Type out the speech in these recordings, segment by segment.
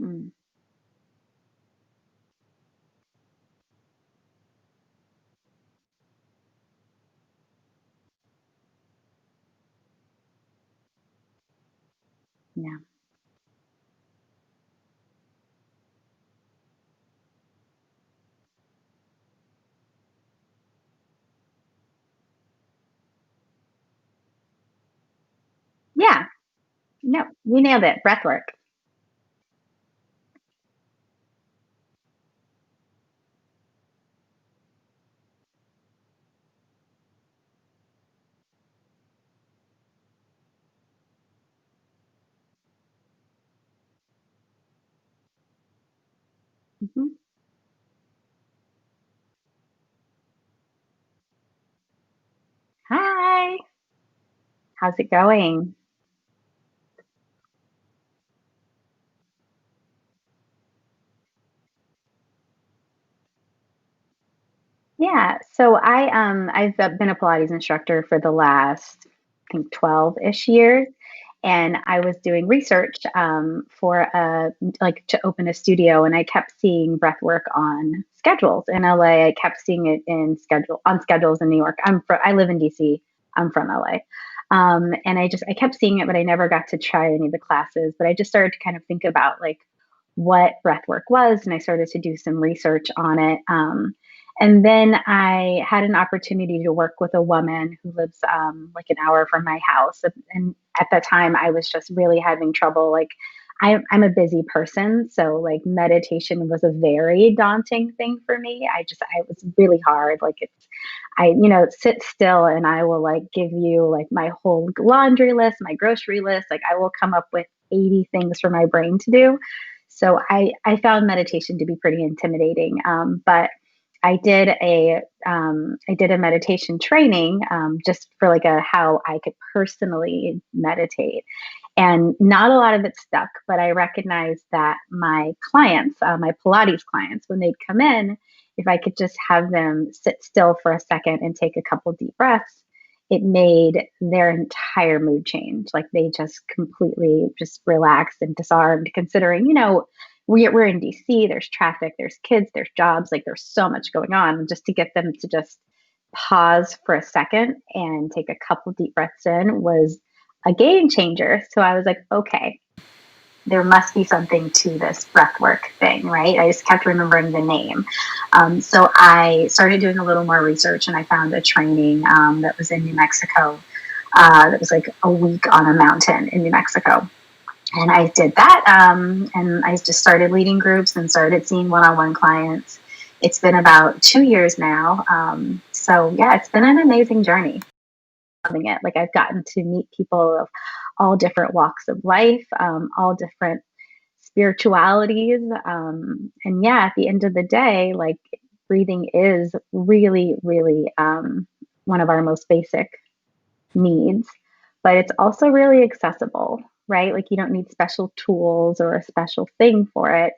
Mm, yeah. Yeah. No, you nailed it. Breath work. Mhm. Hi. How's it going? Yeah. So I've been a Pilates instructor for the last I think 12-ish years. And I was doing research for like to open a studio, and I kept seeing breath work on schedules in LA. I kept seeing it on schedules in New York. I live in DC. I'm from LA. And I kept seeing it, but I never got to try any of the classes. But I just started to kind of think about like what breath work was, and I started to do some research on it. And then I had an opportunity to work with a woman who lives like an hour from my house. And at that time, I was just really having trouble. Like, I'm a busy person. So, like, meditation was a very daunting thing for me. It was really hard. Like, sit still and I will like give you like my whole laundry list, my grocery list. Like, I will come up with 80 things for my brain to do. So I found meditation to be pretty intimidating. But I did a meditation training just for like a how I could personally meditate, and not a lot of it stuck. But I recognized that my clients, my Pilates clients, when they'd come in, if I could just have them sit still for a second and take a couple deep breaths, it made their entire mood change. Like they just completely just relaxed and disarmed, considering, we're in DC, there's traffic, there's kids, there's jobs, like there's so much going on. Just to get them to just pause for a second and take a couple deep breaths in was a game changer. So I was like, okay, there must be something to this breathwork thing, right? I just kept remembering the name. So I started doing a little more research, and I found a training that was in New Mexico. That was like a week on a mountain in New Mexico. And I did that, and I just started leading groups and started seeing one-on-one clients. It's been about 2 years now. So yeah, it's been an amazing journey. Loving it. Like, I've gotten to meet people of all different walks of life, all different spiritualities. And yeah, at the end of the day, like, breathing is really, really one of our most basic needs, but it's also really accessible, right? Like, you don't need special tools or a special thing for it,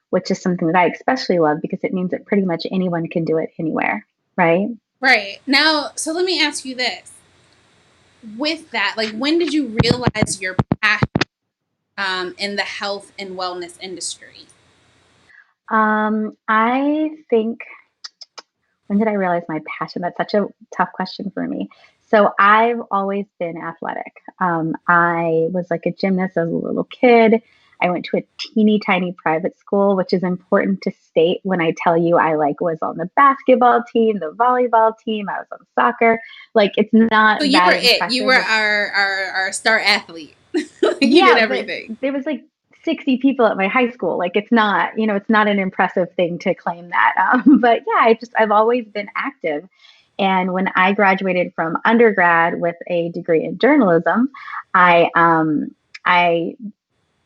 which is something that I especially love because it means that pretty much anyone can do it anywhere, right? Right. Now, so let me ask you this. With that, like, when did you realize your passion in the health and wellness industry? I think, when did I realize my passion? That's such a tough question for me. So I've always been athletic. I was like a gymnast as a little kid. I went to a teeny tiny private school, which is important to state when I tell you I like was on the basketball team, the volleyball team, I was on soccer. Like, it's So not you were that it. You were impressive. our star athlete. You did Yeah, but everything. there was like 60 people at my high school. Like, it's not an impressive thing to claim that. But yeah, I've always been active. And when I graduated from undergrad with a degree in journalism, I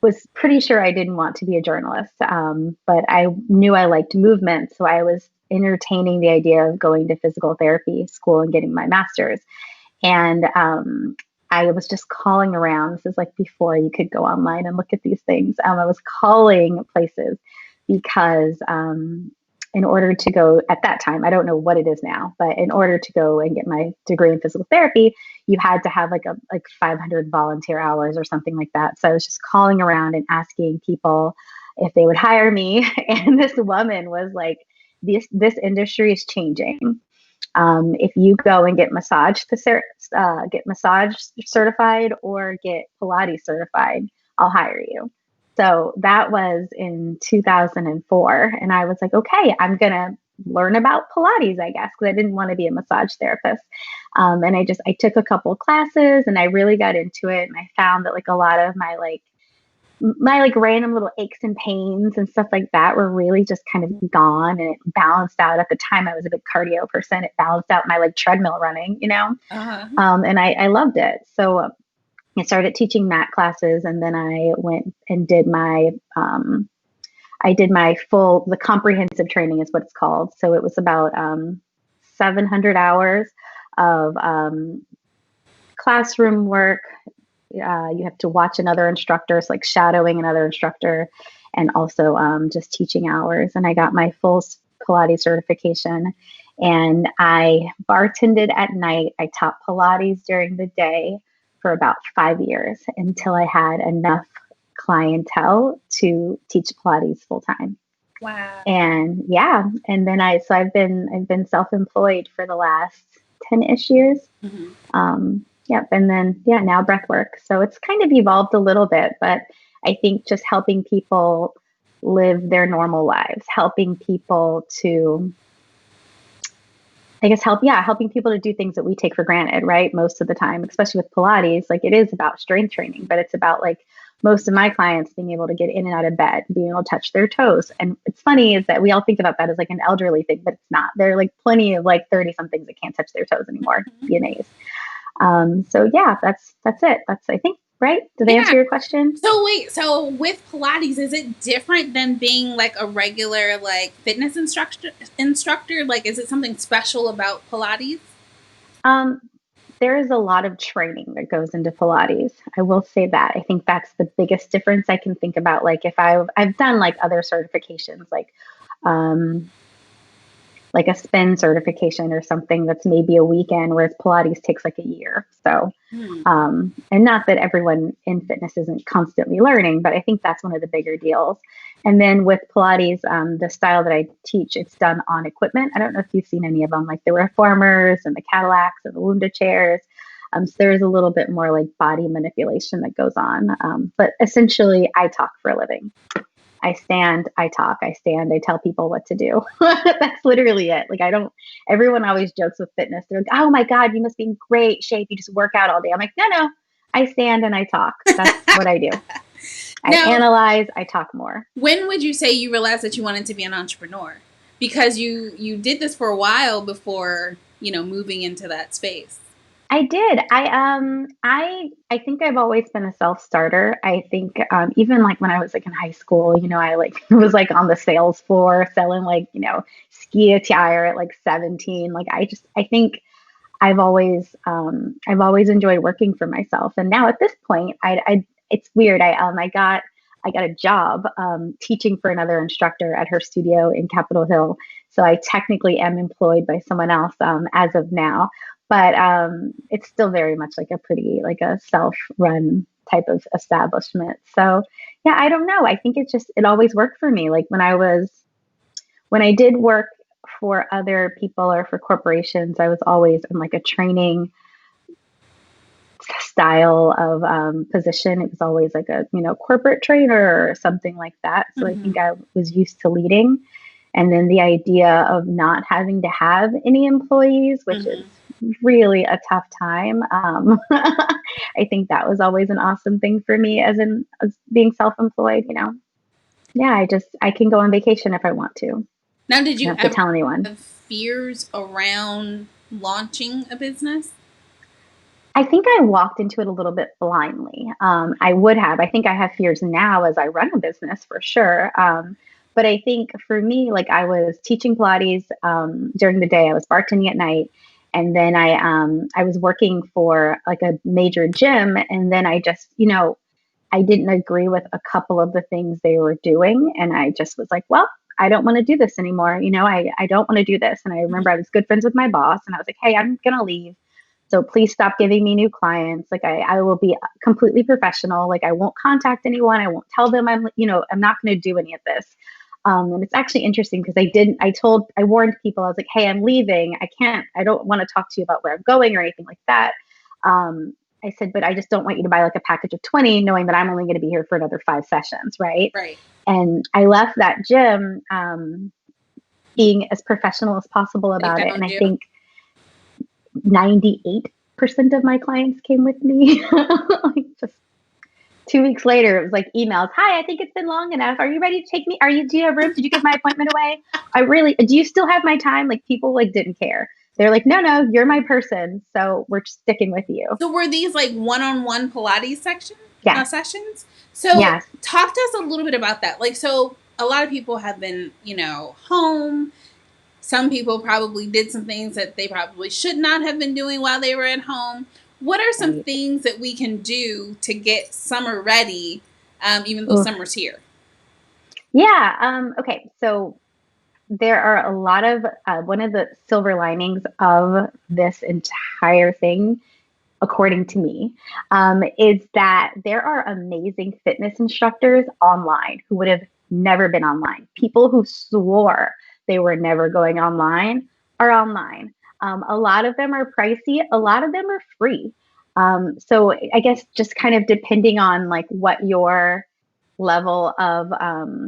was pretty sure I didn't want to be a journalist. But I knew I liked movement. So I was entertaining the idea of going to physical therapy school and getting my master's. And I was just calling around. This is like before you could go online and look at these things. I was calling places because in order to go at that time, I don't know what it is now, but in order to go and get my degree in physical therapy, you had to have like 500 volunteer hours or something like that. So I was just calling around and asking people if they would hire me. And this woman was like, this industry is changing. If you go and get massage certified or get Pilates certified, I'll hire you. So that was in 2004. And I was like, okay, I'm going to learn about Pilates, I guess, because I didn't want to be a massage therapist. And I took a couple of classes and I really got into it. And I found that like a lot of my random little aches and pains and stuff like that were really just kind of gone, and it balanced out. At the time I was a big cardio person. It balanced out my like treadmill running, Uh-huh. and I loved it. So I started teaching mat classes, and then I went and did the comprehensive training is what it's called. So it was about 700 hours of classroom work. You have to watch another instructor, so like shadowing another instructor, and also just teaching hours. And I got my full Pilates certification, and I bartended at night. I taught Pilates during the day for about 5 years until I had enough clientele to teach Pilates full time. Wow. And yeah, and then I've been self-employed for the last 10-ish years. Yep. And then, yeah, now breath work. So it's kind of evolved a little bit, but I think just helping people live their normal lives, helping people to, helping people to do things that we take for granted, right? Most of the time, especially with Pilates, like it is about strength training, but it's about like most of my clients being able to get in and out of bed, being able to touch their toes. And it's funny is that we all think about that as like an elderly thing, but it's not. There are like plenty of like 30 somethings that can't touch their toes anymore, PNAs. So yeah, that's it. That's, I think, right. Did I answer your question? So with Pilates, is it different than being like a regular like fitness instructor? Like, is it something special about Pilates? Um, there is a lot of training that goes into Pilates. I will say that. I think that's the biggest difference I can think about. Like if I've done like other certifications, um, like a spin certification or something that's maybe a weekend, whereas Pilates takes like a year. So, and not that everyone in fitness isn't constantly learning, but I think that's one of the bigger deals. And then with Pilates, the style that I teach, it's done on equipment. I don't know if you've seen any of them, like the reformers and the Cadillacs and the Lunda chairs. So there's a little bit more like body manipulation that goes on. But essentially, I talk for a living. I stand, I talk, I stand, I tell people what to do. That's literally it. Like everyone always jokes with fitness. They're like, oh my God, you must be in great shape. You just work out all day. I'm like, no, I stand and I talk. That's what I do. I analyze, I talk more. When would you say you realized that you wanted to be an entrepreneur? Because you did this for a while before, moving into that space. I did. I think I've always been a self-starter. I think even like when I was like in high school, I like was like on the sales floor selling like, ski attire at like 17. Like I think I've always enjoyed working for myself. And now at this point, it's weird. I got a job teaching for another instructor at her studio in Capitol Hill. So I technically am employed by someone else as of now. But it's still very much like a self-run type of establishment. So yeah, I don't know. I think it always worked for me. Like when I did work for other people or for corporations, I was always in like a training style of position. It was always like a, corporate trainer or something like that. So I think I was used to leading. And then the idea of not having to have any employees, which is really a tough time. I think that was always an awesome thing for me as being self-employed, Yeah, I can go on vacation if I want to. Now, did you ever tell anyone have fears around launching a business? I think I walked into it a little bit blindly. I think I have fears now as I run a business for sure. But I think for me, like I was teaching Pilates during the day, I was bartending at night. And then I was working for like a major gym. And then I just, I didn't agree with a couple of the things they were doing. And I just was like, well, I don't want to do this anymore. I don't want to do this. And I remember I was good friends with my boss and I was like, hey, I'm going to leave. So please stop giving me new clients. Like I will be completely professional. Like I won't contact anyone. I won't tell them I'm not going to do any of this. And it's actually interesting because I warned people, I was like, hey, I'm leaving. I don't want to talk to you about where I'm going or anything like that. Um, I said, but I just don't want you to buy like a package of 20, knowing that I'm only going to be here for another 5 sessions. Right. Right. And I left that gym, being as professional as possible They about it. And found I you. think 98% of my clients came with me. Like just 2 weeks later, it was like emails. Hi, I think it's been long enough. Are you ready to take me? Do you have room? Did you give my appointment away? Do you still have my time? Like people like didn't care. They're like, no, you're my person. So we're just sticking with you. So were these like one-on-one Pilates Yes. sessions? So Yes. talk to us a little bit about that. Like, so a lot of people have been, home. Some people probably did some things that they probably should not have been doing while they were at home. What are some Right. things that we can do to get summer ready, even though Oof. summer's here? Yeah. Okay. So there are a lot of, one of the silver linings of this entire thing, according to me, is that there are amazing fitness instructors online who would have never been online. People who swore they were never going online are online. A lot of them are pricey, a lot of them are free. So I guess just kind of depending on like what your level of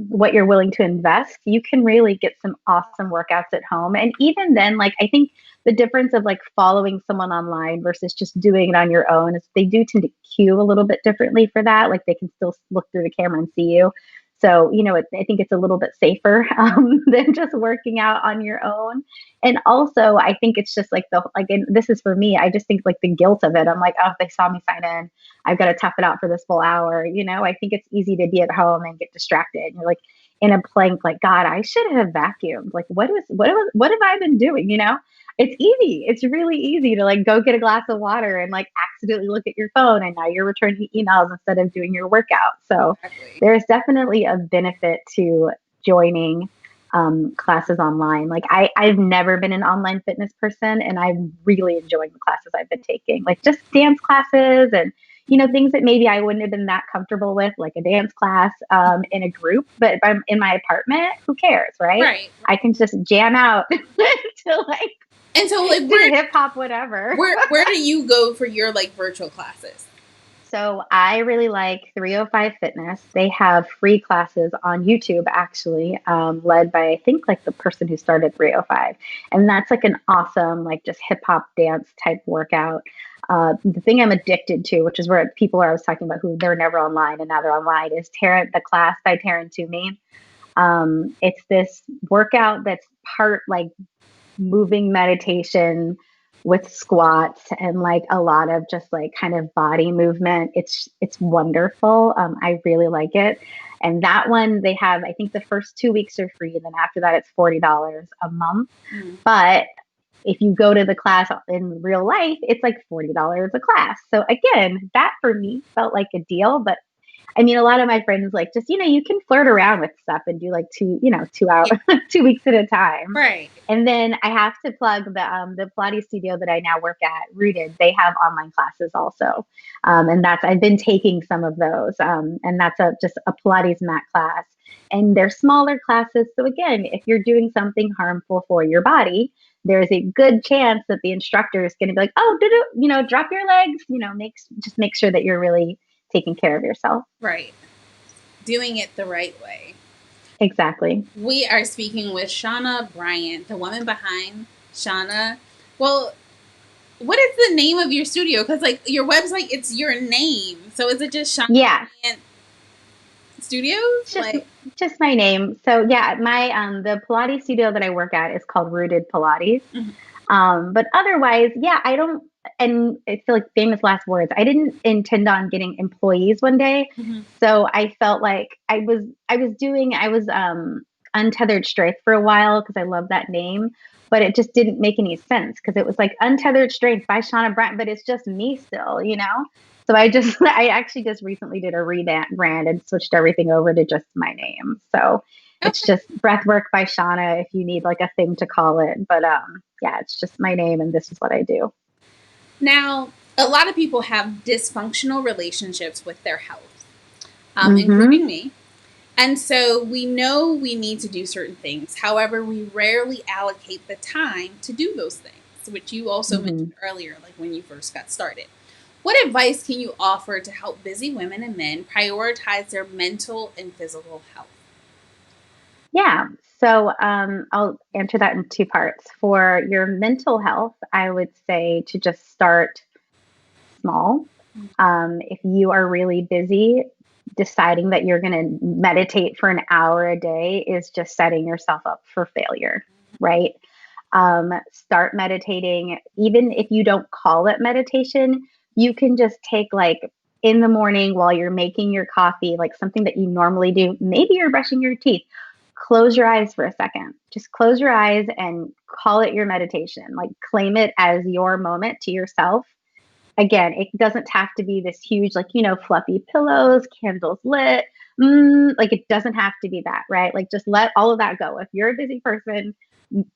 what you're willing to invest, you can really get some awesome workouts at home. And even then, like I think the difference of like following someone online versus just doing it on your own is they do tend to cue a little bit differently for that. Like they can still look through the camera and see you. So, I think it's a little bit safer than just working out on your own. And also, I think it's just like and this is for me, I just think like the guilt of it. I'm like, oh, if they saw me sign in, I've got to tough it out for this full hour. I think it's easy to be at home and get distracted. You're like in a plank, like, God, I should have vacuumed. Like, what have I been doing? It's easy. It's really easy to like go get a glass of water and like accidentally look at your phone and now you're returning emails instead of doing your workout. So Exactly. there's definitely a benefit to joining classes online. Like I've never been an online fitness person and I'm really enjoying the classes I've been taking, like just dance classes and things that maybe I wouldn't have been that comfortable with, like a dance class in a group, but if I'm in my apartment, who cares, right? Right. I can just jam out to like And so, like, to hip hop, whatever. where do you go for your like virtual classes? So I really like 305 Fitness. They have free classes on YouTube, actually, led by I think like the person who started 305, and that's like an awesome like just hip hop dance type workout. The thing I'm addicted to, which is where people are, I was talking about who they're never online and now they're online, is the class by Taryn Toomey. It's this workout that's part like moving meditation with squats and like a lot of just like kind of body movement. It's wonderful. I really like it. And that one they have, I think the first 2 weeks are free. And then after that, it's $40 a month. Mm. But if you go to the class in real life, it's like $40 a class. So again, that for me felt like a deal, but I mean, a lot of my friends like just, you can flirt around with stuff and do like 2 hour, Yeah. 2 weeks at a time. Right. And then I have to plug the Pilates studio that I now work at, Rooted. They have online classes also, and I've been taking some of those, and that's just a Pilates mat class, and they're smaller classes. So again, if you're doing something harmful for your body, there's a good chance that the instructor is going to be like, oh, drop your legs, make sure that you're really taking care of yourself. Right. Doing it the right way. Exactly. We are speaking with Chauna Bryant, the woman behind Chauna. Well, what is the name of your studio? Because like your website, it's your name. So is it just Chauna Yeah. Bryant Studios? It's just my name. So yeah, my the Pilates studio that I work at is called Rooted Pilates. Mhm. But otherwise, yeah, I don't, and it's like famous last words. I didn't intend on getting employees one day. Mhm. So I felt like I was untethered strength for a while because I love that name, but it just didn't make any sense because it was like untethered strength by Chauna Bryant, but it's just me still. So I actually just recently did a rebrand and switched everything over to just my name. So It's Okay. just breath work by Shauna if you need like a thing to call it. But yeah, it's just my name and this is what I do. Now, a lot of people have dysfunctional relationships with their health, Mm-hmm. including me. And so we know we need to do certain things. However, we rarely allocate the time to do those things, which you also Mm-hmm. mentioned earlier, like when you first got started. What advice can you offer to help busy women and men prioritize their mental and physical health? Yeah. So I'll answer that in two parts. For your mental health, I would say to just start small. If you are really busy, deciding that you're going to meditate for an hour a day is just setting yourself up for failure, right? Start meditating. Even if you don't call it meditation, you can just take like in the morning while you're making your coffee, like something that you normally do. Maybe you're brushing your teeth. Close your eyes for a second. Just close your eyes and call it your meditation. Like claim it as your moment to yourself. Again, it doesn't have to be this huge, like, fluffy pillows, candles lit. Like, it doesn't have to be that, right? Like, just let all of that go. If you're a busy person,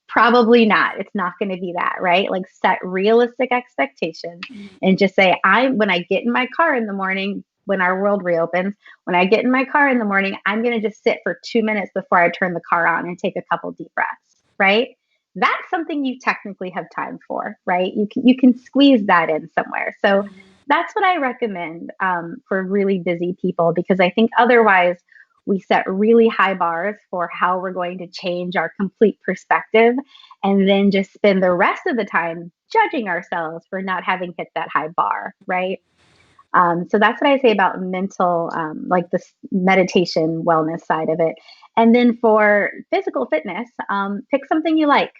probably not. It's not going to be that, right? Like, set realistic expectations and just say, when I get in my car in the morning, when our world reopens, when I get in my car in the morning, I'm going to just sit for 2 minutes before I turn the car on and take a couple deep breaths, right? That's something you technically have time for, right? You can squeeze that in somewhere. So that's what I recommend for really busy people because I think otherwise we set really high bars for how we're going to change our complete perspective and then just spend the rest of the time judging ourselves for not having hit that high bar, right? So that's what I say about mental, like this meditation wellness side of it. And then for physical fitness, pick something you like,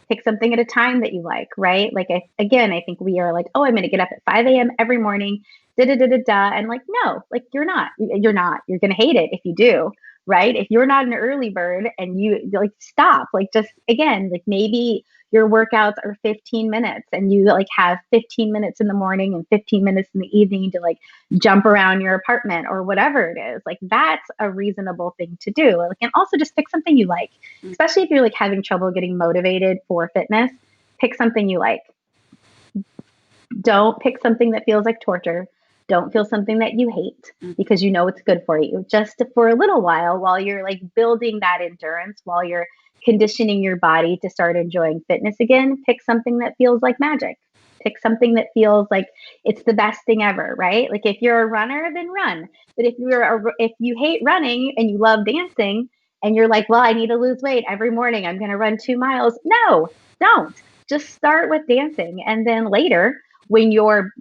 pick something at a time that you like, right? Like, again, I think we are like, oh, I'm going to get up at 5 a.m. every morning, da da da da da. And like, no, like you're not. You're not. You're going to hate it if you do, right? If you're not an early bird and you like stop, like just again, like maybe your workouts are 15 minutes and you like have 15 minutes in the morning and 15 minutes in the evening to like jump around your apartment or whatever it is. Like that's a reasonable thing to do. Like, and also just pick something you like, especially if you're like having trouble getting motivated for fitness, pick something you like. Don't pick something that feels like torture. Don't feel something that you hate because you know it's good for you. Just for a little while you're like building that endurance, while you're conditioning your body to start enjoying fitness again, pick something that feels like magic. Pick something that feels like it's the best thing ever, right? Like if you're a runner, then run. But if you hate running and you love dancing and you're like, well, I need to lose weight every morning, I'm going to run 2 miles. No, don't. Just start with dancing, and then later when your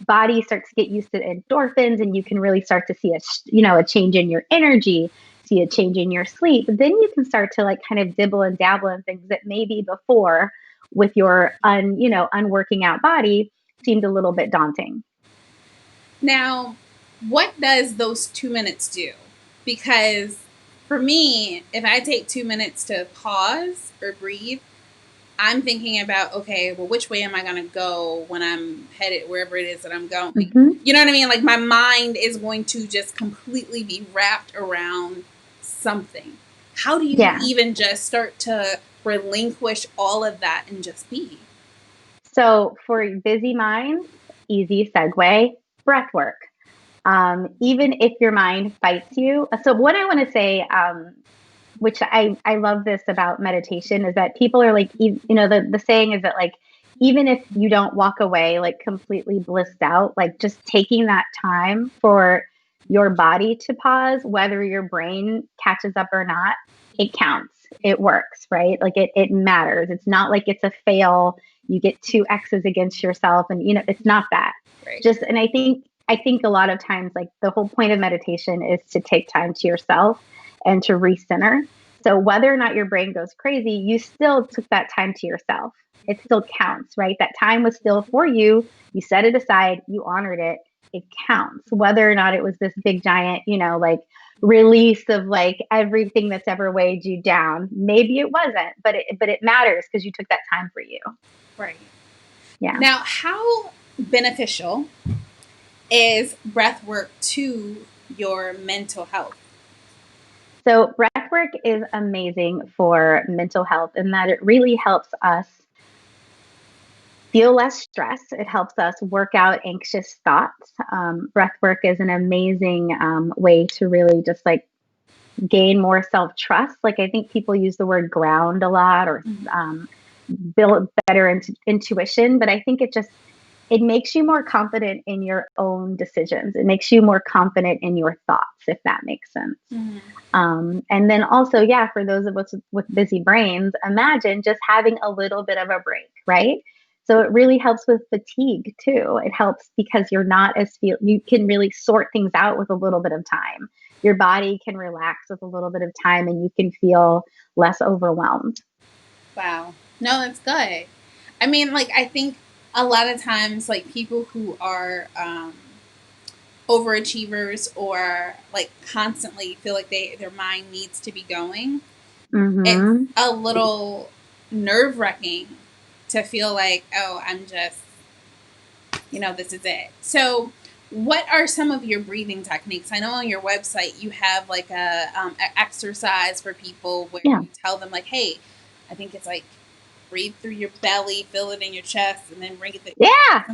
body starts to get used to endorphins and you can really start to see a change in your energy, see a change in your sleep, then you can start to like kind of dibble and dabble in things that maybe before with your unworking out body seemed a little bit daunting. Now, what does those 2 minutes do? Because for me, if I take 2 minutes to pause or breathe, I'm thinking about, okay, well, which way am I going to go when I'm headed wherever it is that I'm going? Mm-hmm. You know what I mean? Like my mind is going to just completely be wrapped around something. How do you Yeah. even just start to relinquish all of that and just be? So for busy minds, easy segue, breath work. Even if your mind fights you. So what I want to say, which I love this about meditation is that people are like, the saying is that like, even if you don't walk away like completely blissed out, like just taking that time for your body to pause, whether your brain catches up or not, it counts. It works, right? Like it matters. It's not like it's a fail. You get two X's against yourself and it's not that. Right. Just, and I think a lot of times like the whole point of meditation is to take time to yourself and to recenter. So whether or not your brain goes crazy, you still took that time to yourself. It still counts, right? That time was still for you. You set it aside, you honored it. It counts. Whether or not it was this big giant, like release of like everything that's ever weighed you down. Maybe it wasn't, but it matters because you took that time for you. Right. Yeah. Now, how beneficial is breath work to your mental health? So breath work work is amazing for mental health in that it really helps us feel less stress. It helps us work out anxious thoughts. Breath work is an amazing way to really just like gain more self trust. Like I think people use the word ground a lot or build better intuition, but I think it makes you more confident in your own decisions. It makes you more confident in your thoughts, if that makes sense. And then also, yeah, for those of us with busy brains, imagine just having a little bit of a break, right? So it really helps with fatigue too. It helps because you're not you can really sort things out with a little bit of time. Your body can relax with a little bit of time and you can feel less overwhelmed. Wow. No, that's good. I mean, like, I think a lot of times, like, people who are overachievers or like constantly feel like their mind needs to be going, it's Mm-hmm. a little nerve wracking to feel like, oh, I'm just, this is it. So, what are some of your breathing techniques? I know on your website you have like a exercise for people where Yeah. you tell them like, hey, I think it's like breathe through your belly, feel it in your chest, and then bring it. Yeah. Yeah.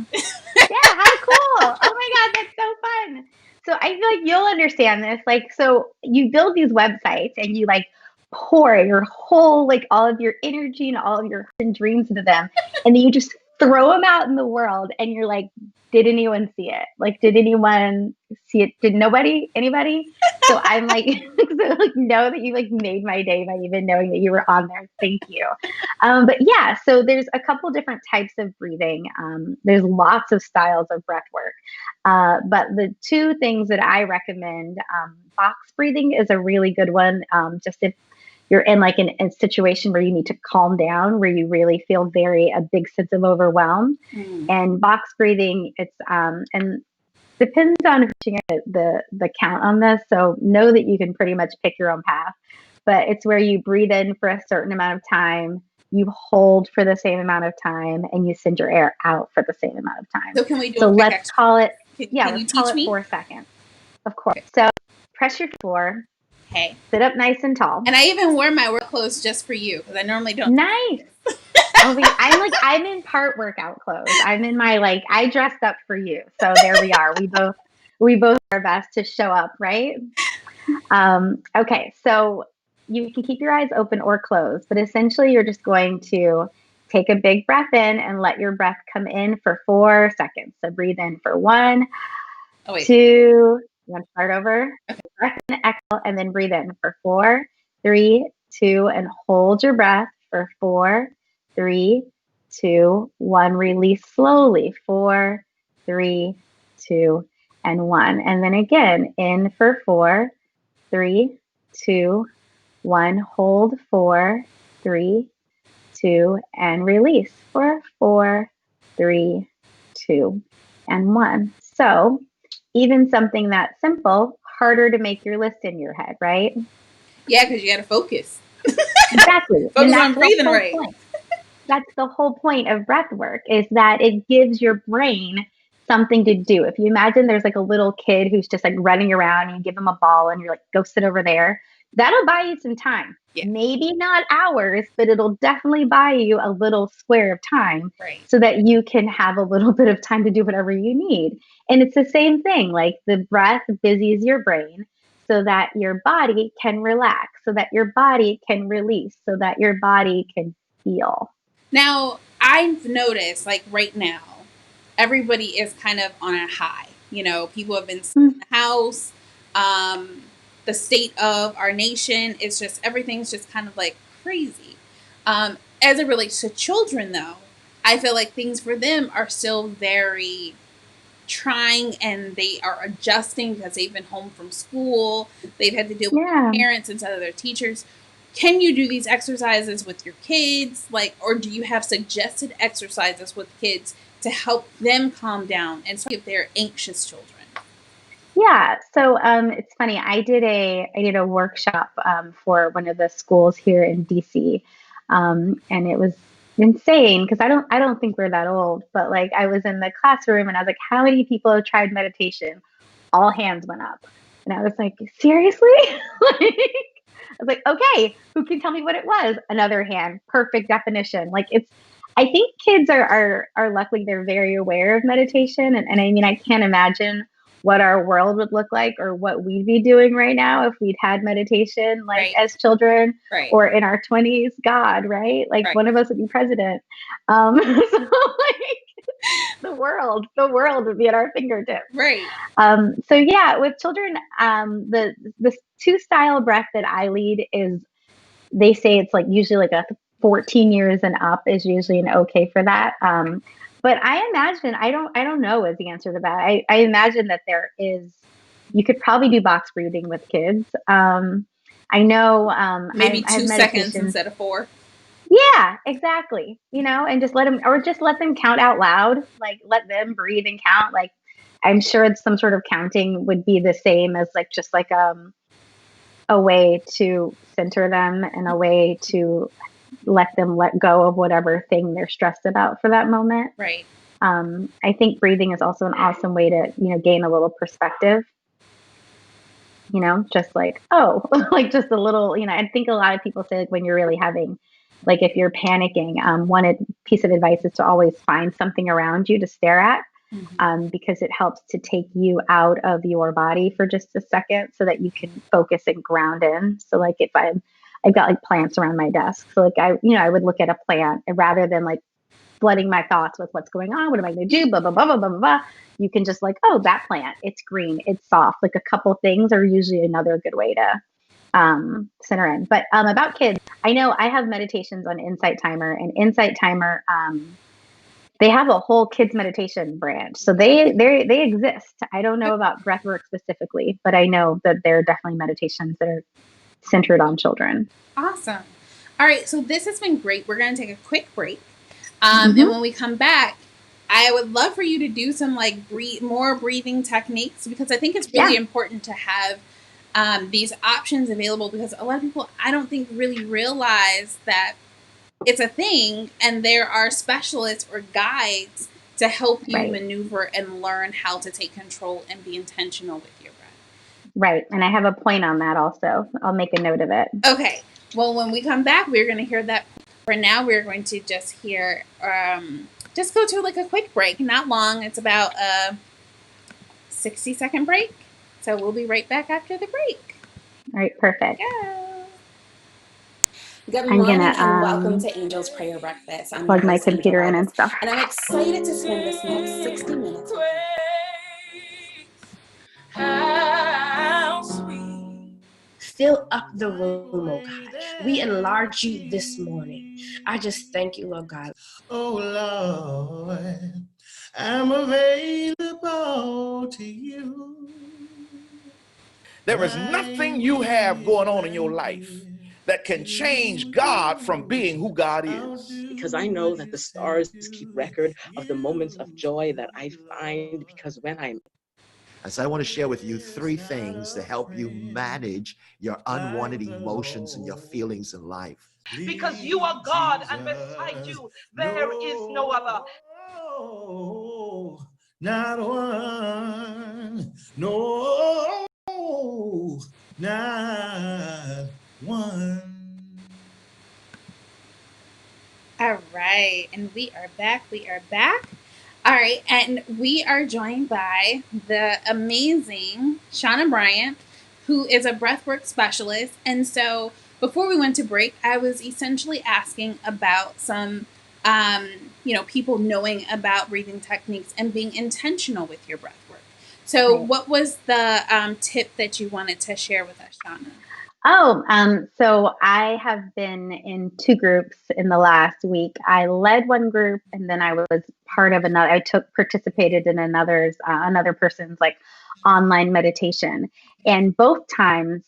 How cool. Oh my God. That's so fun. So I feel like you'll understand this. Like, so you build these websites and you like pour your whole, like all of your energy and all of your dreams into them. And then you just throw them out in the world and you're like, did anyone see it? Like, did anyone see it? Did nobody? Anybody? So I'm like, so like know that you like made my day by even knowing that you were on there. Thank you. But yeah, so there's a couple different types of breathing. There's lots of styles of breath work. But the two things that I recommend, box breathing is a really good one. Just if you're in like a situation where you need to calm down, where you really feel a big sense of overwhelm. And box breathing, it's and depends on the count on this. So know that you can pretty much pick your own path. But it's where you breathe in for a certain amount of time, you hold for the same amount of time, and you send your air out for the same amount of time. So can we do So a quick let's call it, Can you let's call teach it me? 4 seconds. Of course. So press your floor. Hey. Sit up nice and tall. And I even wore my work clothes just for you because I normally don't. Nice. I'm in part workout clothes. I'm in my I dressed up for you. So there we are. We both do our best to show up, right? Okay, so you can keep your eyes open or closed, but essentially you're just going to take a big breath in and let your breath come in for 4 seconds. So breathe in for 1, 2. You want to start over? Okay. Breath in, exhale, and then breathe in for 4, 3, 2, and hold your breath for 4, 3, 2, 1. Release slowly. 4, 3, 2, and 1. And then again, in for 4, 3, 2, 1. Hold 4, 3, 2, and release for 4, 3, 2, and 1. So even something that simple, harder to make your list in your head, right? Yeah, because you got to focus. Exactly. Focus on breathing right. That's the whole point of breath work, is that it gives your brain something to do. If you imagine there's like a little kid who's just like running around and you give them a ball and you're like, go sit over there. That'll buy you some time. Yeah. Maybe not hours, but it'll definitely buy you a little square of time, right, so that you can have a little bit of time to do whatever you need. And it's the same thing. Like the breath busies your brain so that your body can relax, so that your body can release, so that your body can feel. Now, I've noticed, like right now, everybody is kind of on a high. People have been in the house. The state of our nation is just, everything's just kind of like crazy. As it relates to children, though, I feel like things for them are still very trying, and they are adjusting because they've been home from school. They've had to deal with their parents instead of their teachers. Can you do these exercises with your kids? Or do you have suggested exercises with kids to help them calm down, and especially if they're anxious children? Yeah. So it's funny. I did a workshop for one of the schools here in DC, and it was insane because I don't think we're that old, but like I was in the classroom and I was like, how many people have tried meditation? All hands went up, and I was like, seriously? was like, okay, who can tell me what it was? Another hand, perfect definition. Like I think kids are luckily they're very aware of meditation. And I mean, I can't imagine what our world would look like or what we'd be doing right now if we'd had meditation like Right. as children Right. or in our 20s. God, right? Like Right. one of us would be president. So like the world would be at our fingertips. Right. So yeah, with children, the two style breath that I lead is they say it's like usually like a 14 years and up is usually an okay for that. But I imagine I don't know is the answer to that. I imagine that there is you could probably do box breathing with kids. I know Maybe I have 2 seconds meditations. instead of 4. Yeah, exactly. And just let them count out loud. Like let them breathe and count. Like I'm sure some sort of counting would be the same as like just like a way to center them and a way to let them let go of whatever thing they're stressed about for that moment. Right. I think breathing is also an awesome way to, gain a little perspective, just like, oh, like just a little, I think a lot of people say like when you're really having, like if you're panicking, piece of advice is to always find something around you to stare at. Because it helps to take you out of your body for just a second so that you can focus and ground in. So like if I've got like plants around my desk. So like I would look at a plant and rather than like flooding my thoughts with what's going on, what am I going to do, blah, blah, blah, blah, blah, blah, blah. You can just like, oh, that plant, it's green, it's soft. Like a couple things are usually another good way to center in. But about kids, I know I have meditations on Insight Timer, and Insight Timer, they have a whole kids meditation branch. So they exist. I don't know about breathwork specifically, but I know that there are definitely meditations that are centered on children. Awesome. All right, so this has been great. We're going to take a quick break. And when we come back, I would love for you to do some like more breathing techniques, because I think it's really important to have these options available, because a lot of people, I don't think, really realize that it's a thing and there are specialists or guides to help you maneuver and learn how to take control and be intentional with your breath. Right. And I have a point on that also. I'll make a note of it. Okay. Well, when we come back, we're going to hear that. For now, we're going to just hear, just go to like a quick break, not long. It's about a 60-second break. So we'll be right back after the break. All right. Perfect. Yeah. Good morning and welcome to Angel's Prayer Breakfast. I'm plug my computer in and stuff. And I'm excited to spend this next 60 minutes. How sweet. Fill up the room, oh God. We enlarge you this morning. I just thank you, Lord God. Oh Lord, I'm available to you. There is nothing you have going on in your life that can change God from being who God is. Because I know that the stars keep record of the moments of joy that I find, because when I'm So I want to share with you 3 things to help you manage your unwanted emotions and your feelings in life. Because you are God, and beside you, there is no other. Not one, no, not one. All right, and we are back. All right, and we are joined by the amazing Chauna Bryant, who is a breathwork specialist. And so before we went to break, I was essentially asking about some, people knowing about breathing techniques and being intentional with your breathwork. So what was the tip that you wanted to share with us, Chauna? So I have been in 2 groups in the last week. I led one group, and then I was part of another. I participated in another person's like online meditation. And both times,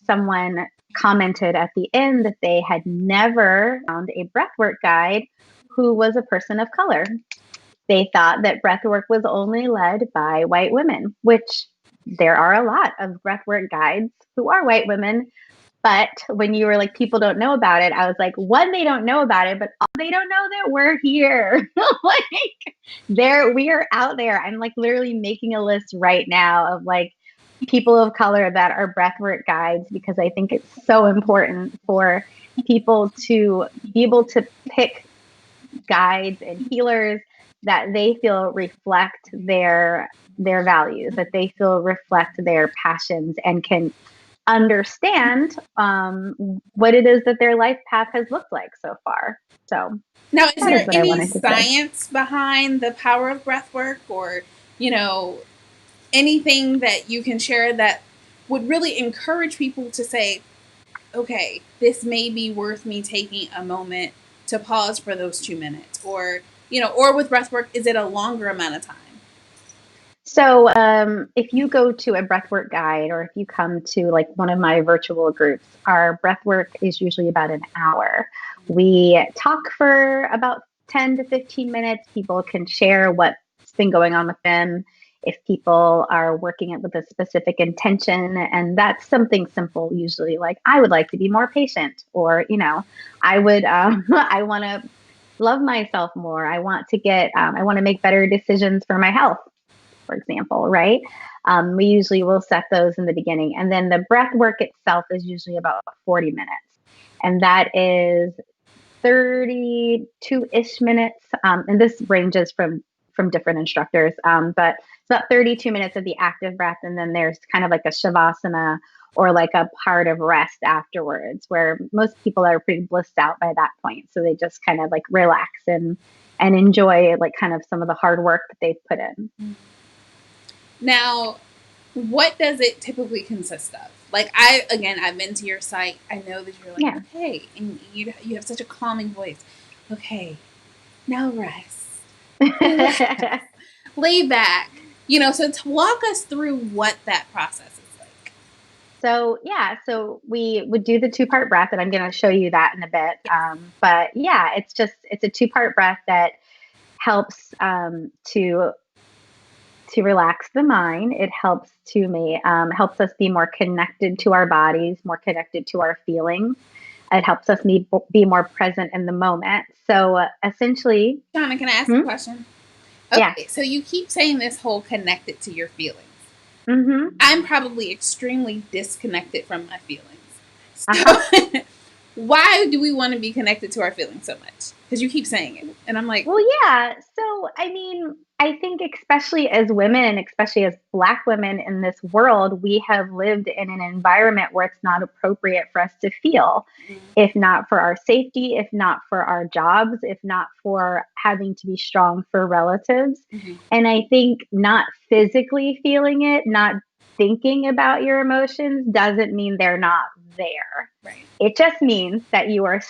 someone commented at the end that they had never found a breathwork guide who was a person of color. They thought that breathwork was only led by white women, which there are a lot of breathwork guides who are white women. But when you were like, people don't know about it, I was like, one, they don't know about it, but they don't know that we're here. We are out there. I'm like literally making a list right now of like people of color that are breathwork guides, because I think it's so important for people to be able to pick guides and healers that they feel reflect their values, that they feel reflect their passions, and can understand what it is that their life path has looked like so far. So now, is that is there what I any wanted to say. science behind the power of breath work, or, anything that you can share that would really encourage people to say, okay, this may be worth me taking a moment to pause for those 2 minutes, or, or with breath work, is it a longer amount of time? So if you go to a breathwork guide, or if you come to like one of my virtual groups, our breathwork is usually about an hour. We talk for about 10 to 15 minutes. People can share what's been going on with them. If people are working it with a specific intention, and that's something simple, usually like, I would like to be more patient, or, I would, I want to love myself more. I want to make better decisions for my health, for example, right? We usually will set those in the beginning. And then the breath work itself is usually about 40 minutes. And that is 32-ish minutes. And this ranges from different instructors. But it's about 32 minutes of the active breath. And then there's kind of like a shavasana, or like a part of rest afterwards, where most people are pretty blissed out by that point. So they just kind of like relax and enjoy like kind of some of the hard work that they've put in. Now, what does it typically consist of? Like, I've been to your site. I know that you're like, okay, and you have such a calming voice. Okay, now rest. Lay back. So to walk us through what that process is like. So we would do the 2-part breath, and I'm going to show you that in a bit. But yeah, it's a 2-part breath that helps to relax the mind. It helps helps us be more connected to our bodies, more connected to our feelings. It helps us be more present in the moment. So essentially, Chauna, can I ask a question? Okay, yeah. So you keep saying this whole connected to your feelings. Mm-hmm. I'm probably extremely disconnected from my feelings. So why do we want to be connected to our feelings so much? Because you keep saying it. And I'm like, well, yeah. So, I mean, I think especially as women, especially as Black women in this world, we have lived in an environment where it's not appropriate for us to feel, if not for our safety, if not for our jobs, if not for having to be strong for relatives. And I think not physically feeling it, not thinking about your emotions, doesn't mean they're not there. Right. It just means that you are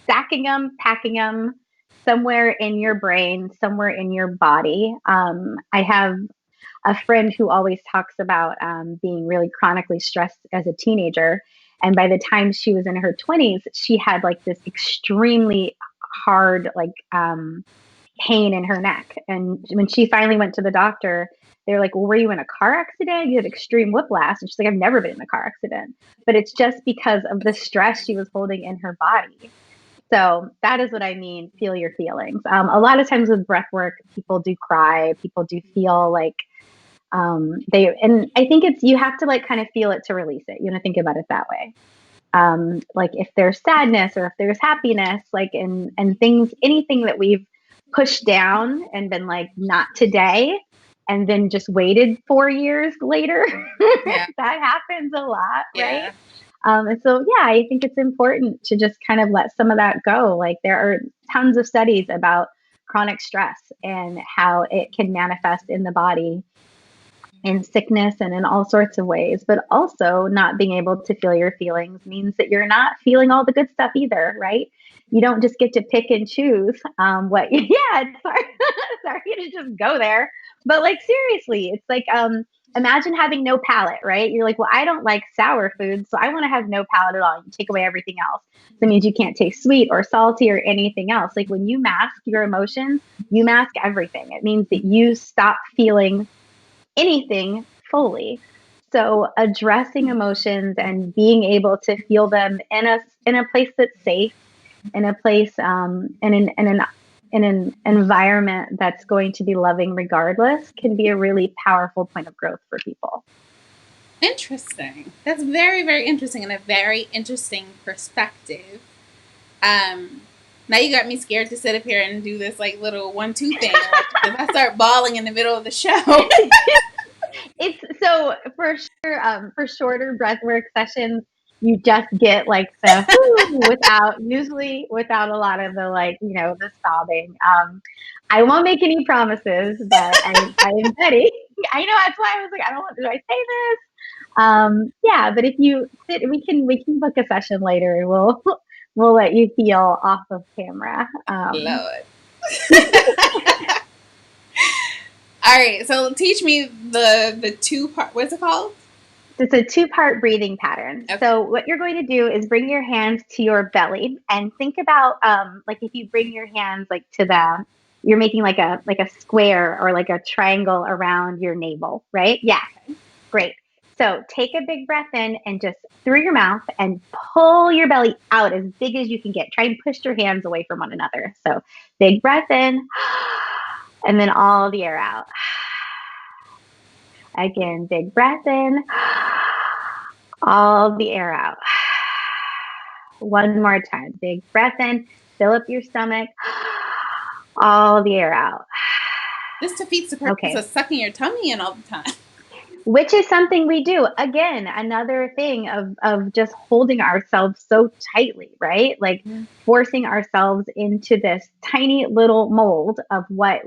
stacking them, packing them somewhere in your brain, somewhere in your body. I have a friend who always talks about being really chronically stressed as a teenager. And by the time she was in her 20s, she had like this extremely hard, like pain in her neck. And when she finally went to the doctor, they were like, well, were you in a car accident? You had extreme whiplash. And she's like, I've never been in a car accident. But it's just because of the stress she was holding in her body. So that is what I mean, feel your feelings. A lot of times with breath work, people do cry. People do feel like and I think you have to like kind of feel it to release it. You know, think about it that way. Like if there's sadness, or if there's happiness, like and things, anything that we've pushed down and been like, not today, and then just waited 4 years later, that happens a lot, right? And so, yeah, I think it's important to just kind of let some of that go. Like there are tons of studies about chronic stress and how it can manifest in the body in sickness and in all sorts of ways. But also not being able to feel your feelings means that you're not feeling all the good stuff either, right? You don't just get to pick and choose what, sorry to just go there. But like, seriously, it's like, imagine having no palate, right? You're like, well, I don't like sour foods, so I want to have no palate at all. You take away everything else. So that means you can't taste sweet or salty or anything else. Like when you mask your emotions, you mask everything. It means that you stop feeling anything fully. So addressing emotions and being able to feel them in a place that's safe, in a place in an environment that's going to be loving regardless, can be a really powerful point of growth for people. Interesting. That's very, very interesting and a very interesting perspective. Now you got me scared to sit up here and do this like little 1-2 thing. Like, if I start bawling in the middle of the show. It's so for shorter breath work sessions, you just get like the without a lot of the like, the sobbing. I won't make any promises, but I am ready. I know, that's why I was like, I don't want, do I say this? Yeah, but if you sit, we can book a session later and we'll let you feel off of camera. Lord. All right, so teach me the 2-part. What's it called? It's a 2-part breathing pattern. Okay. So what you're going to do is bring your hands to your belly and think about like if you bring your hands like you're making like a square or like a triangle around your navel, right? Yeah. Okay. Great. So take a big breath in and just through your mouth and pull your belly out as big as you can get. Try and push your hands away from one another. So big breath in and then all the air out. Again, big breath in, all the air out. One more time, big breath in, fill up your stomach, all the air out. This defeats the purpose of sucking your tummy in all the time. Which is something we do. Again, another thing of just holding ourselves so tightly, right? Like forcing ourselves into this tiny little mold of what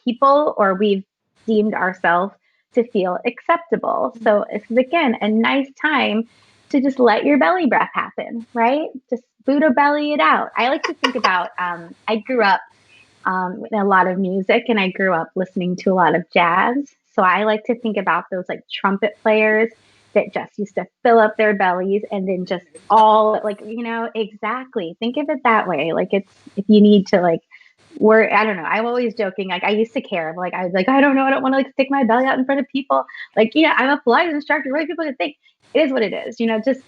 people or we've deemed ourselves to feel acceptable. So it's, again, a nice time to just let your belly breath happen, right? Just Buddha belly it out. I like to think about, I grew up with a lot of music and I grew up listening to a lot of jazz. So I like to think about those like trumpet players that just used to fill up their bellies and then just all like, exactly. Think of it that way. Like it's, if you need to like, I don't know. I'm always joking. Like I used to care. Like I was like, I don't know. I don't want to like stick my belly out in front of people. Like, I'm a Pilates instructor. What are people gonna think? It is what it is. Just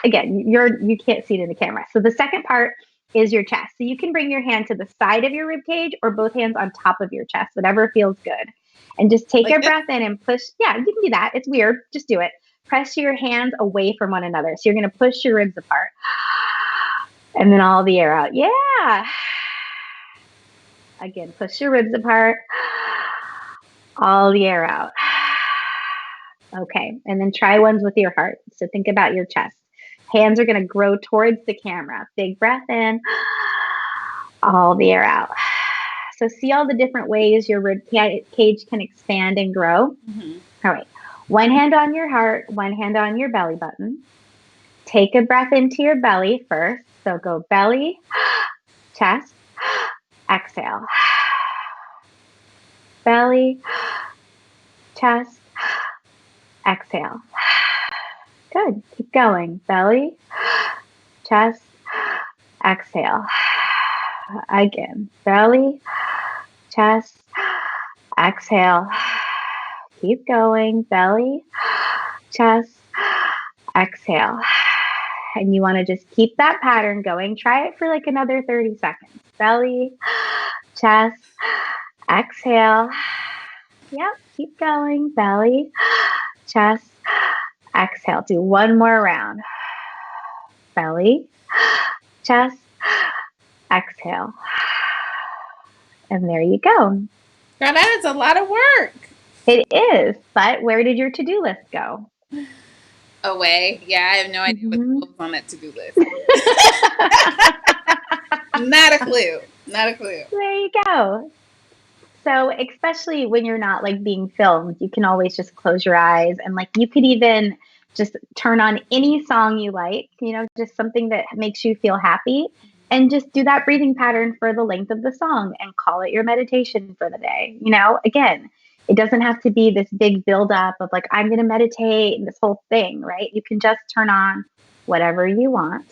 again, you can't see it in the camera. So the second part is your chest. So you can bring your hand to the side of your rib cage or both hands on top of your chest, whatever feels good. And just take your breath in and push. Yeah, you can do that. It's weird. Just do it. Press your hands away from one another. So you're going to push your ribs apart. And then all the air out. Yeah. Again, push your ribs apart. All the air out. Okay. And then try ones with your heart. So think about your chest. Hands are going to grow towards the camera. Big breath in. All the air out. So see all the different ways your rib cage can expand and grow. Mm-hmm. All right. One hand on your heart, one hand on your belly button. Take a breath into your belly first. So go belly, chest, exhale. Belly, chest, exhale. Good. Keep going. Belly, chest, exhale. Again. Belly, chest, exhale. Keep going. Belly, chest, exhale. And you want to just keep that pattern going. Try it for like another 30 seconds. Belly, chest, exhale. Yep. Keep going. Belly, chest, exhale. Do one more round. Belly, chest, exhale. And there you go. Girl, that is a lot of work. It is. But where did your to-do list go? Away. Yeah, I have no idea what was on that to-do list. Not a clue. Not a clue. There you go. So especially when you're not like being filmed, you can always just close your eyes and like you could even just turn on any song you like, just something that makes you feel happy and just do that breathing pattern for the length of the song and call it your meditation for the day. Again, it doesn't have to be this big buildup of like, I'm going to meditate and this whole thing, right? You can just turn on whatever you want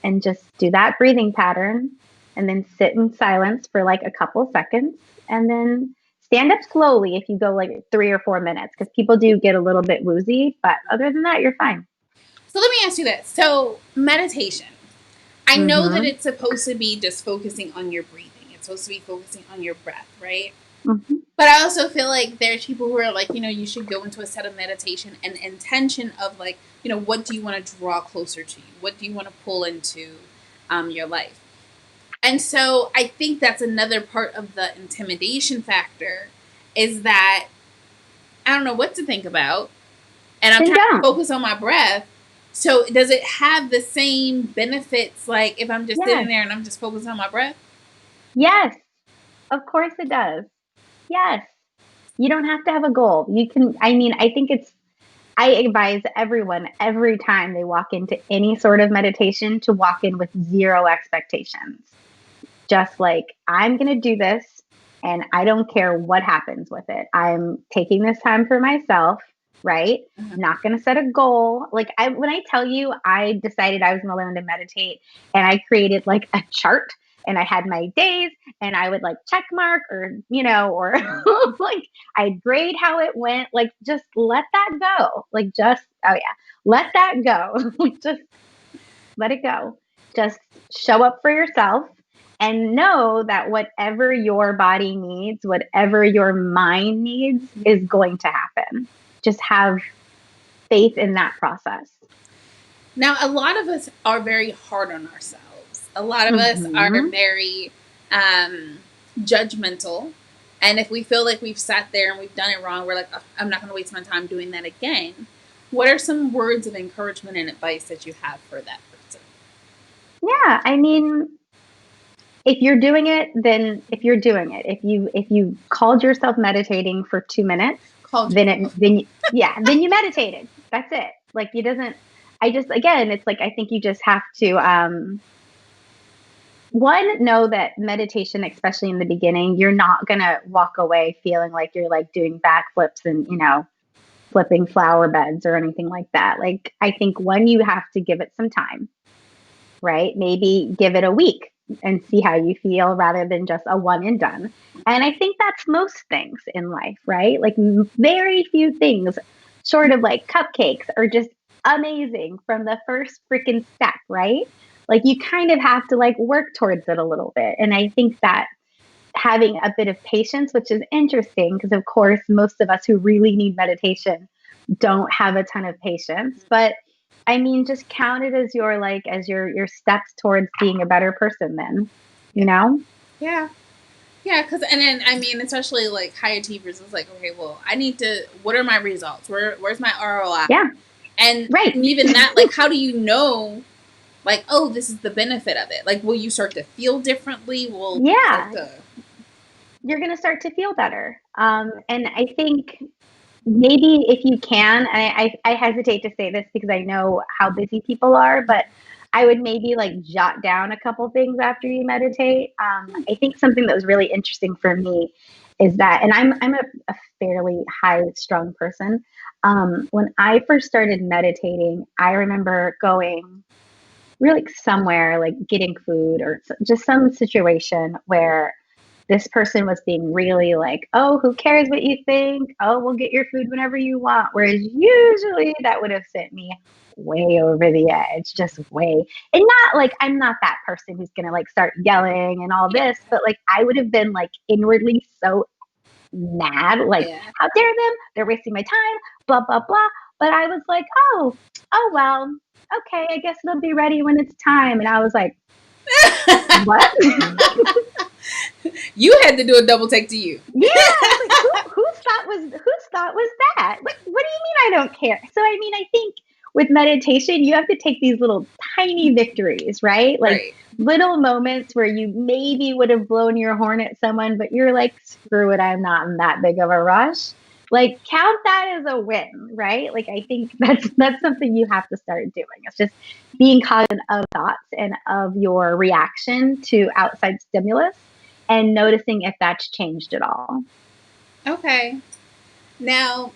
and just do that breathing pattern and then sit in silence for like a couple seconds and then stand up slowly if you go like 3 or 4 minutes because people do get a little bit woozy, but other than that, you're fine. So let me ask you this. So meditation, I know that it's supposed to be just focusing on your breathing. It's supposed to be focusing on your breath, right? Mm-hmm. But I also feel like there's people who are like, you should go into a set of meditation and intention of like, what do you want to draw closer to you? What do you want to pull into your life? And so I think that's another part of the intimidation factor is that I don't know what to think about. And I'm trying to focus on my breath. So does it have the same benefits like if I'm just sitting there and I'm just focused on my breath? Yes, of course it does. Yes. You don't have to have a goal. You can, I think I advise everyone every time they walk into any sort of meditation to walk in with zero expectations. Just like, I'm going to do this and I don't care what happens with it. I'm taking this time for myself, right? Not going to set a goal. Like when I tell you, I decided I was going to learn to meditate and I created like a chart and I had my days and I would like check mark or, or like I'd grade how it went. Like just let that go. Like let that go. Just let it go. Just show up for yourself and know that whatever your body needs, whatever your mind needs is going to happen. Just have faith in that process. Now, a lot of us are very hard on ourselves. A lot of us are very judgmental. And if we feel like we've sat there and we've done it wrong, we're like, oh, I'm not going to waste my time doing that again. What are some words of encouragement and advice that you have for that person? Yeah, if you're doing it, then if you're doing it, if you called yourself meditating for 2 minutes, then you meditated. That's it. Like it's like, I think you just have to, one, know that meditation, especially in the beginning, you're not going to walk away feeling like you're like doing backflips and, flipping flower beds or anything like that. Like, I think you have to give it some time, right? Maybe give it a week and see how you feel rather than just a one and done. And I think that's most things in life, right? Like very few things short of like cupcakes are just amazing from the first freaking step, right? Like you kind of have to like work towards it a little bit. And I think that having a bit of patience, which is interesting because of course most of us who really need meditation don't have a ton of patience, but just count it as your steps towards being a better person then, Yeah. Yeah, because, and then, especially like high achievers, it's like, okay, well, what are my results? Where's my ROI? Yeah. And even that, like, how do you know, like, oh, this is the benefit of it? Like, will you start to feel differently? You're going to start to feel better. And I think maybe if you can, and I hesitate to say this because I know how busy people are, but I would maybe like jot down a couple things after you meditate. I think something that was really interesting for me is that, and I'm a fairly high strung person. When I first started meditating, I remember going really somewhere like getting food or just some situation where this person was being really like, oh, who cares what you think? Oh, we'll get your food whenever you want. Whereas usually that would have sent me way over the edge, just way. And not like, I'm not that person who's going to like start yelling and all this, but like I would have been like inwardly so mad, like, how dare them? They're wasting my time, blah, blah, blah. But I was like, oh, well, okay, I guess it'll be ready when it's time. And I was like, what? You had to do a double take to you. Yeah, like, whose thought was that? What do you mean I don't care? So I think with meditation, you have to take these little tiny victories, right? Like little moments where you maybe would have blown your horn at someone, but you're like, screw it, I'm not in that big of a rush. Like count that as a win, right? Like I think that's something you have to start doing. It's just being cognizant of thoughts and of your reaction to outside stimulus and noticing if that's changed at all. Okay. Now,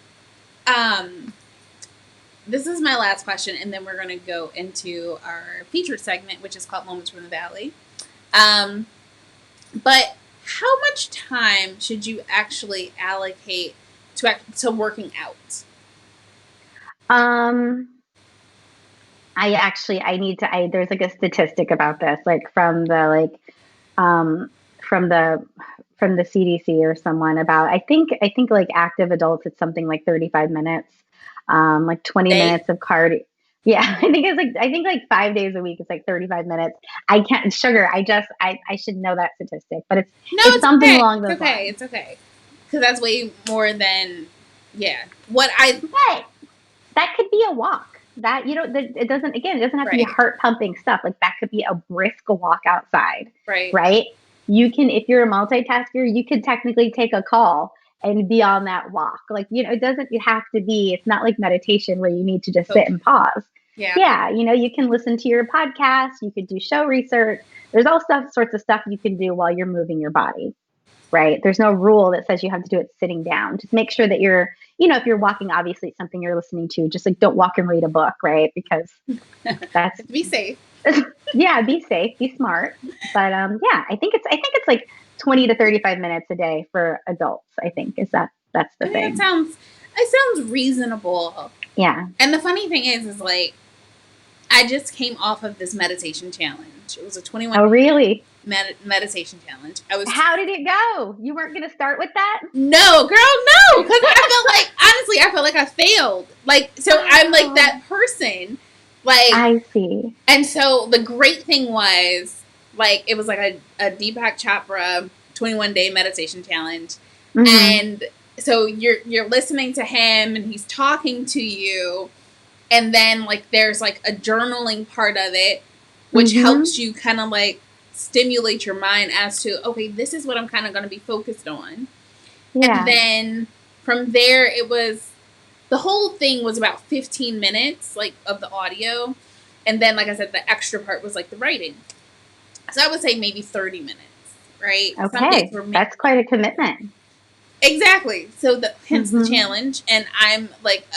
this is my last question, and then we're going to go into our featured segment, which is called Moments from the Valley. But how much time should you actually allocate to working out? There's like a statistic about this, like from the from the CDC or someone about, I think like active adults, it's something like 35 minutes, like 20 minutes of cardio. Yeah, I think like 5 days a week, it's like 35 minutes. I can't sugar. I should know that statistic, but it's something okay. along those It's okay. lines. It's okay. Because that's way more than, But that could be a walk. That, it doesn't have to be right. heart pumping stuff. Like that could be a brisk walk outside, Right. right? You can, if you're a multitasker, you could technically take a call and be on that walk. Like, it doesn't have to be, it's not like meditation where you need to just sit and pause. Yeah. You can listen to your podcast, you could do show research. There's all sorts of stuff you can do while you're moving your body, right? There's no rule that says you have to do it sitting down. Just make sure that you're, if you're walking, obviously it's something you're listening to. Just like don't walk and read a book, right? Because that's be safe. Yeah, be safe, be smart. But I think it's like 20 to 35 minutes a day for adults. I think that's the thing. It sounds reasonable. Yeah. And the funny thing is like I just came off of this meditation challenge. It was a 21 Oh, really? Meditation challenge. How did it go? You weren't going to start with that? No, girl, no. Because I felt like I failed. Like, so I'm like that person. Like, I see. And so the great thing was, like, it was like a Deepak Chopra 21-day meditation challenge. Mm-hmm. And so you're listening to him and he's talking to you. And then, like, there's, like, a journaling part of it, which helps you kind of, like, stimulate your mind as to, okay, this is what I'm kind of going to be focused on. Yeah. And then from there, the whole thing was about 15 minutes, like, of the audio. And then, like I said, the extra part was, like, the writing. So I would say maybe 30 minutes, right? Okay, that's quite a commitment. Exactly. So hence the challenge. And I'm, like,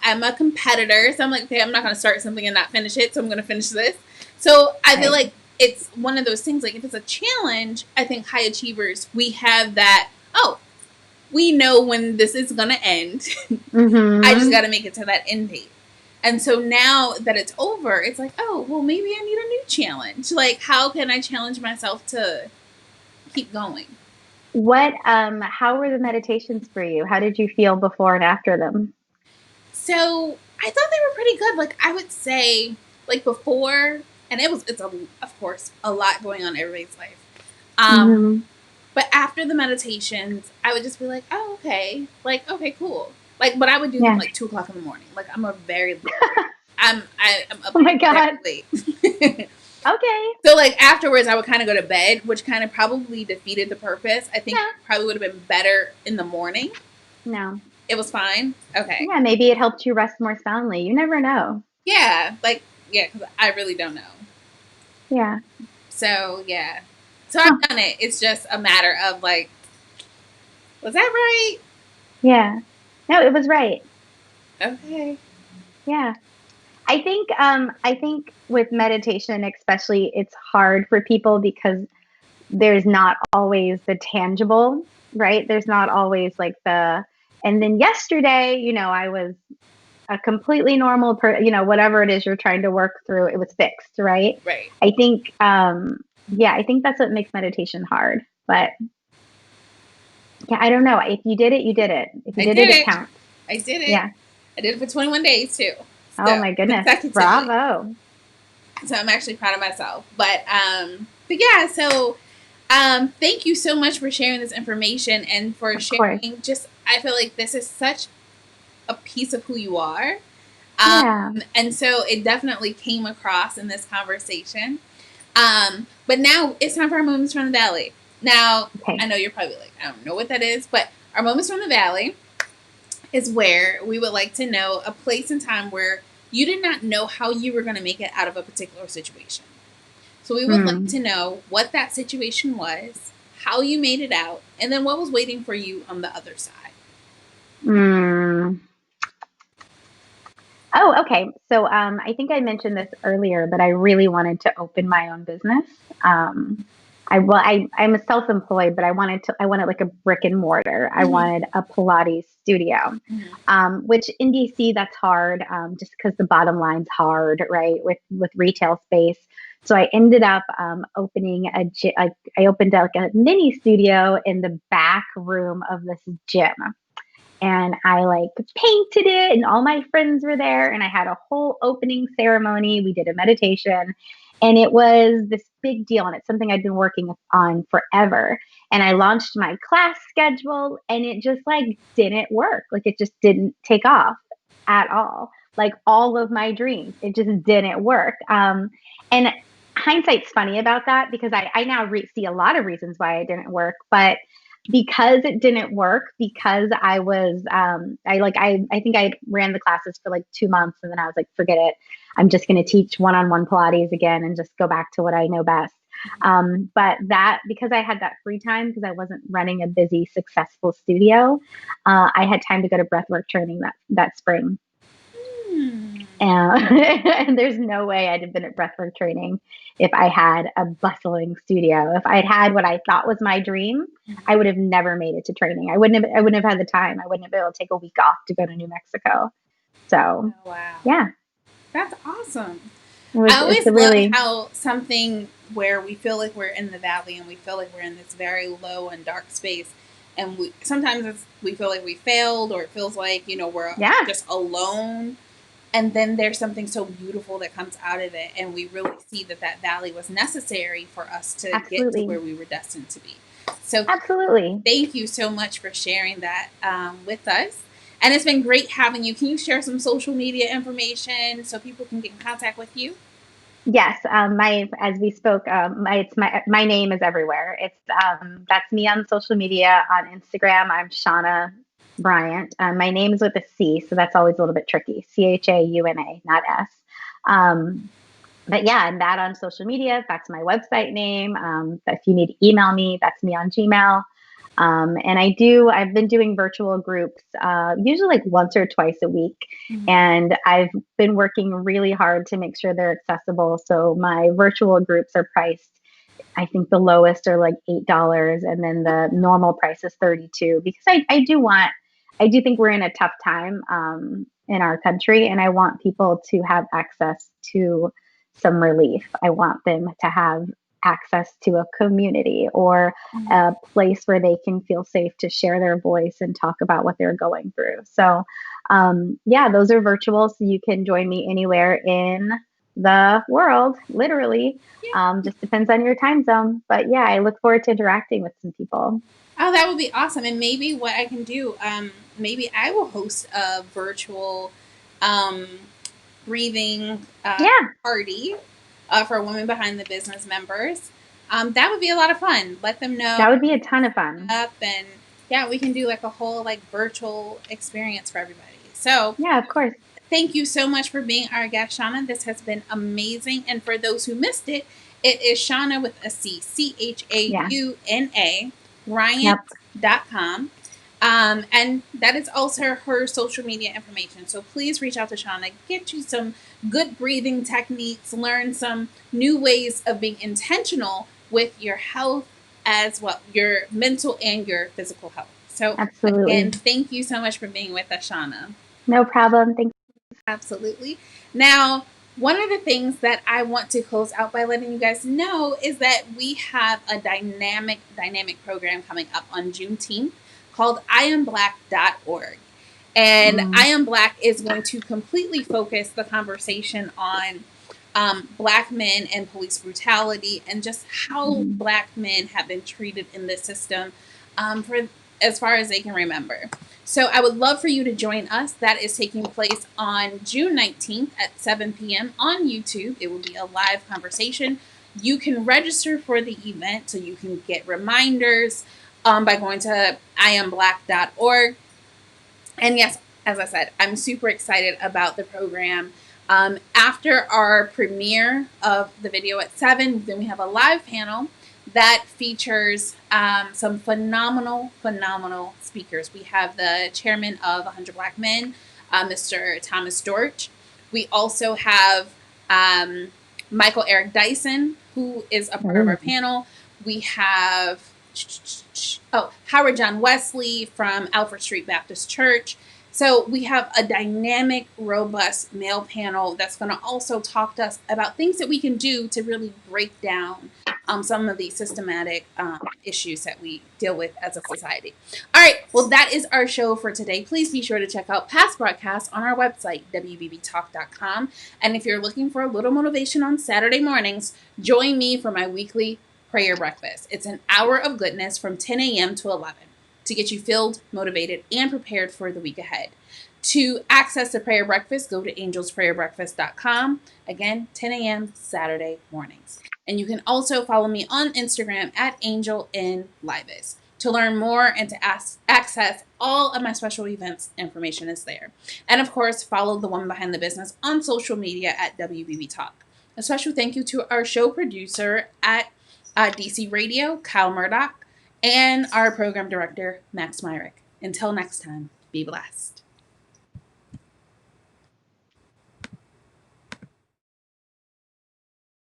I'm a competitor, so I'm like, okay, I'm not going to start something and not finish it, so I'm going to finish this. So I feel like it's one of those things, like, if it's a challenge, I think high achievers, we have that, we know when this is going to end. I just got to make it to that end date. And so now that it's over, it's like, oh, well, maybe I need a new challenge. Like, how can I challenge myself to keep going? How were the meditations for you? How did you feel before and after them? So I thought they were pretty good. Like, I would say, like, before, and it's of course a lot going on in everybody's life. But after the meditations, I would just be like, oh, okay. Like, okay, cool. Like, but I would do them like 2:00 in the morning. Like, I'm a very late. I'm up oh my God. late. Okay. So, like, afterwards, I would kind of go to bed, which kind of probably defeated the purpose. I think it probably would have been better in the morning. No. It was fine? Okay. Yeah, maybe it helped you rest more soundly. You never know. Yeah. Like, because I really don't know. Yeah. So, yeah. So, I've done it. It's just a matter of, like, was that right? Yeah. No, it was right. Okay. Yeah. I think with meditation, especially, it's hard for people because there's not always the tangible, right? There's not always like and then yesterday, I was a completely normal whatever it is you're trying to work through, it was fixed, right? Right. I think, I think that's what makes meditation hard. But yeah, I don't know. If you did it, you did it. If you did it, it counts. I did it. Yeah. I did it for 21 days too. So, oh my goodness. Bravo. So I'm actually proud of myself. But yeah, so thank you so much for sharing this information and for sharing I feel like this is such a piece of who you are. And so it definitely came across in this conversation. But now it's time for our Moments from the Valley. Now, I know you're probably like, I don't know what that is, but our Moments from the Valley is where we would like to know a place and time where you did not know how you were going to make it out of a particular situation. So we would like to know what that situation was, how you made it out, and then what was waiting for you on the other side. Oh, okay. So I think I mentioned this earlier, but I really wanted to open my own business. I'm a self-employed, but I wanted like a brick and mortar. I wanted a Pilates studio, which in DC, that's hard, just because the bottom line's hard, right? With retail space. So I ended up opening I opened like a mini studio in the back room of this gym. And I like painted it, and all my friends were there, and I had a whole opening ceremony. We did a meditation, and it was this big deal, and it's something I'd been working on forever. And I launched my class schedule, and it just like didn't work. Like it just didn't take off at all. Like all of my dreams, it just didn't work. And hindsight's funny about that, because I now see a lot of reasons why it didn't work, but because it didn't work, because I was I think I ran the classes for like 2 months, and then I was like, forget it, I'm just going to teach one-on-one Pilates again and just go back to what I know best. But that, because I had that free time, because I wasn't running a busy, successful studio, I had time to go to breathwork training that spring. And there's no way I'd have been at breathwork training if I had a bustling studio. If I'd had what I thought was my dream, I would have never made it to training. I wouldn't have had the time. I wouldn't have been able to take a week off to go to New Mexico. So, wow. Yeah. That's awesome. I always love how something where we feel like we're in the valley and we feel like we're in this very low and dark space, and sometimes we feel like we failed, or it feels like, we're just alone. And then there's something so beautiful that comes out of it, and we really see that valley was necessary for us to get to where we were destined to be. So absolutely, thank you so much for sharing that with us. And it's been great having you. Can you share some social media information so people can get in contact with you? Yes, as we spoke, my name is everywhere. It's that's me on social media. On Instagram, I'm Chauna Bryant. My name is with a C, so that's always a little bit tricky. Chauna, not S. But yeah, and that on social media. That's my website name. If you need to email me, that's me on Gmail. And I've been doing virtual groups, usually like once or twice a week. Mm-hmm. And I've been working really hard to make sure they're accessible. So my virtual groups are priced, I think the lowest are like $8, and then the normal price is $32, because I do think we're in a tough time in our country, and I want people to have access to some relief. I want them to have access to a community or a place where they can feel safe to share their voice and talk about what they're going through. So, those are virtual. So you can join me anywhere in the world, literally. Just depends on your time zone. But yeah, I look forward to interacting with some people. Oh, that would be awesome. And maybe what I can do, maybe I will host a virtual breathing party for Women Behind the Business members. That would be a lot of fun. Let them know. That would be a ton of fun. And yeah, we can do like a whole virtual experience for everybody. So yeah, of course. Thank you so much for being our guest, Chauna. This has been amazing. And for those who missed it, it is Chauna with a C, Chauna, Bryant.com. And that is also her social media information. So please reach out to Chauna, get you some good breathing techniques, learn some new ways of being intentional with your health as well, your mental and your physical health. So again, thank you so much for being with us, Chauna. No problem. Thanks. Absolutely. Now, one of the things that I want to close out by letting you guys know is that we have a dynamic program coming up on Juneteenth called IamBlack.org. And I Am Black is going to completely focus the conversation on Black men and police brutality, and just how Black men have been treated in this system for as far as they can remember. So I would love for you to join us. That is taking place on June 19th at 7 p.m. on YouTube. It will be a live conversation. You can register for the event so you can get reminders by going to iamblack.org. And yes, as I said, I'm super excited about the program. After our premiere of the video at 7, then we have a live panel that features some phenomenal speakers. We have the chairman of 100 Black Men, Mr. Thomas Dortch. We also have Michael Eric Dyson, who is a part of our panel. We have Howard John Wesley from Alfred Street Baptist Church. So we have a dynamic, robust male panel that's going to also talk to us about things that we can do to really break down some of these systematic issues that we deal with as a society. All right, well, that is our show for today. Please be sure to check out past broadcasts on our website, wbbtalk.com. And if you're looking for a little motivation on Saturday mornings, join me for my weekly prayer breakfast. It's an hour of goodness from 10 a.m. to 11 to get you filled, motivated, and prepared for the week ahead. To access the prayer breakfast, go to angelsprayerbreakfast.com. Again, 10 a.m. Saturday mornings. And you can also follow me on Instagram at AngelInLivis. To learn more and to access all of my special events, information is there. And of course, follow the woman behind the business on social media at WBB Talk. A special thank you to our show producer at DC Radio, Kyle Murdoch, and our program director, Max Myrick. Until next time, be blessed.